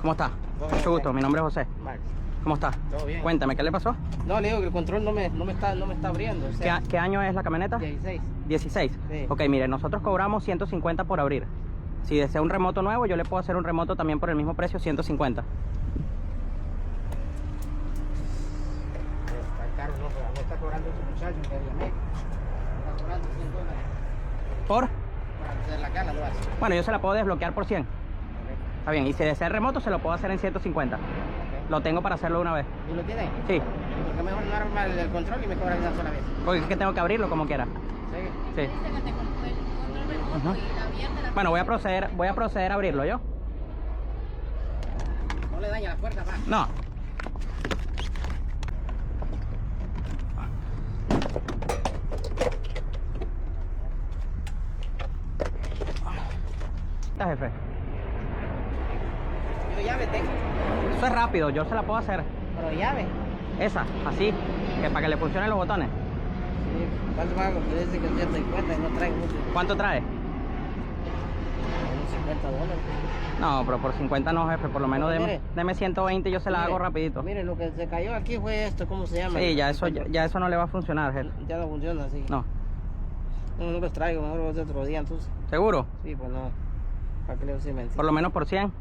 ¿Cómo está? Mucho gusto, mi nombre es José. Max. ¿Cómo está? Todo bien. Cuéntame, ¿qué le pasó? No, le digo que el control no me está abriendo. O sea, ¿Qué año es la camioneta? 16. 16. Sí. Ok, mire, nosotros cobramos 150 por abrir. Si desea un remoto nuevo, yo le puedo hacer un remoto también por el mismo precio, 150. Está caro, no, pero me está cobrando ese muchacho que llamé. Está cobrando $100. ¿Por? Para hacer la cala lo hace. Bueno, yo se la puedo desbloquear por 100. Ok. Está bien, y si desea el remoto, se lo puedo hacer en 150. Ok. Lo tengo para hacerlo una vez. ¿Y lo tiene? Sí, Porque mejor no arma el control y me cobran una sola vez. porque es que tengo que abrirlo como quiera. ¿Sí? Sí. Ujú. Bueno, voy a proceder a abrirlo, ¿yo? No le daña la puerta, va. No. Está, jefe. Yo llave tengo. Eso es rápido, yo se la puedo hacer. Pero llave. Esa, así, que para que le funcionen los botones. Sí. ¿Cuánto pago? Porque dice que es 150 y no traigo mucho. ¿Cuánto trae? Unos $50. No, pero por 50 no, jefe, por lo menos Pero deme 120 y yo se la Mire, hago rapidito. Mire, lo que se cayó aquí fue esto, ¿cómo se llama? Sí, ya eso no le va a funcionar, jefe. Ya no funciona así. No. No los traigo, mejor los de otro día entonces. ¿Seguro? Sí, pues no. ¿Para qué le doy mentira? Por lo menos por 100.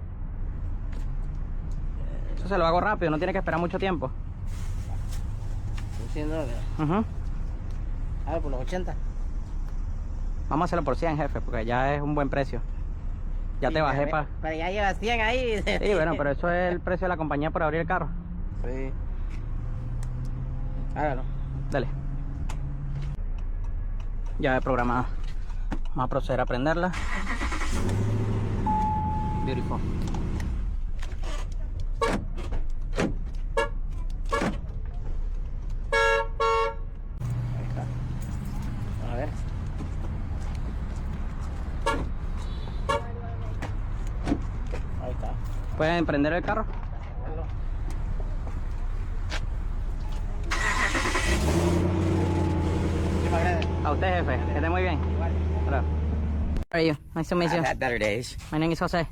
Eso se lo hago rápido, no tiene que esperar mucho tiempo. Por $100. Ujú. A ver, por los 80. Vamos a hacerlo por 100, jefe, porque ya es un buen precio. Ya Sí, te bajé para... Pero ya llevas 100 ahí. Sí, bueno, pero eso es el precio de la compañía por abrir el carro. Sí. Hágalo. Dale. Ya he programado. Vamos a proceder a prenderla. Beautiful. Ahí está. A ver. Ahí está. ¿Pueden prender el carro? Bueno. Muchísimas gracias. A usted, jefe. Que esté muy bien. Igual. Hello. How are you? Nice to meet you. I've had better days. My name is Jose.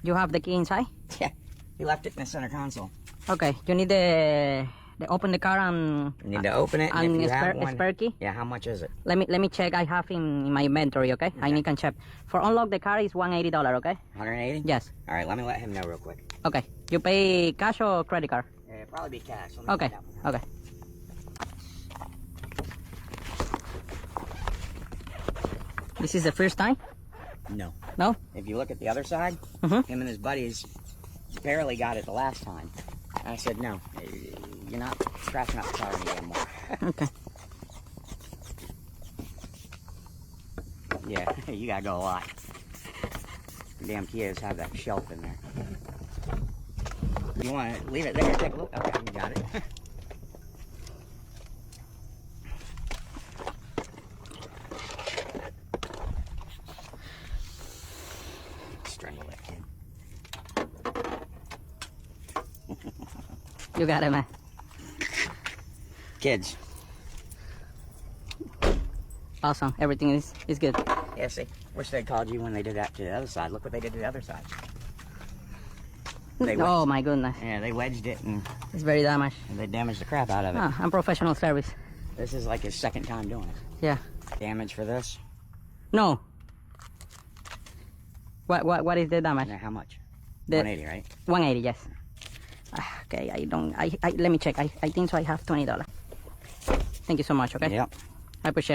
You have the key inside? Yeah, he left it in the center console. Okay. You need the open the car and You need to open it, and if you have one, spare key. yeah, how much is it? Let me check. I have in my inventory. Okay. I need to check. For unlock the car is $180. Okay. 180? Yes. All right, let me let him know real quick. Okay. You pay cash or credit card? It'll probably be cash. Let me Okay. find out. Okay. This is the first time? No. No? If you look at the other side, Mhm. him and his buddies barely got it the last time. I said, no, you're not scratching up the car anymore. Okay. Yeah, you gotta go a lot. Damn Kias have that shelf in there. You want to leave it there? Take a look. Okay, you got it. Strangle that kid. You got it, man. Kids. Awesome. Everything is good. Yeah, see, wish they called you when they did that to the other side. Look what they did to the other side. They Oh wedged, my goodness. yeah, they wedged it and It's very damaged. they damaged the crap out of it. Ah, I'm professional service. This is like his second time doing it. Yeah. Damage for this? No. What is the damage? Now, how much? The- 180, right? 180, yes. Okay, let me check. I think so I have $20. Thank you so much, okay? Yep. I appreciate it.